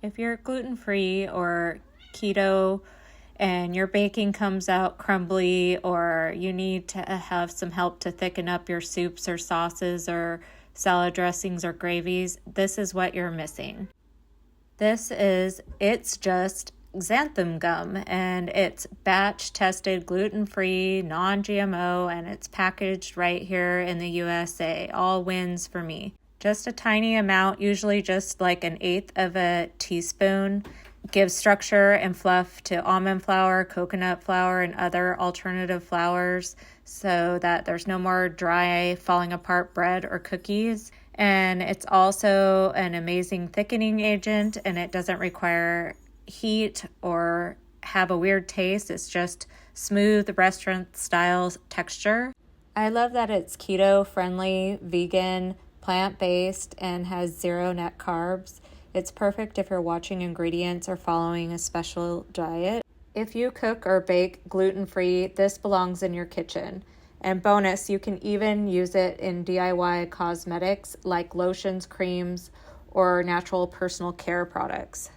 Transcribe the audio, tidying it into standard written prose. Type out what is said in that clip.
If you're gluten-free or keto and your baking comes out crumbly, or you need to have some help to thicken up your soups or sauces or salad dressings or gravies, this is what you're missing. It's just Xanthan Gum, and it's batch tested, gluten-free, non-GMO, and it's packaged right here in the USA. All wins for me. Just a tiny amount, usually just like 1/8 of a teaspoon, gives structure and fluff to almond flour, coconut flour, and other alternative flours so that there's no more dry, falling apart bread or cookies. And it's also an amazing thickening agent, and it doesn't require heat or have a weird taste. It's just smooth restaurant style texture. I love that it's keto friendly, vegan, plant-based, and has 0 net carbs. It's perfect if you're watching ingredients or following a special diet. If you cook or bake gluten-free, this belongs in your kitchen. And bonus, you can even use it in DIY cosmetics like lotions, creams, or natural personal care products.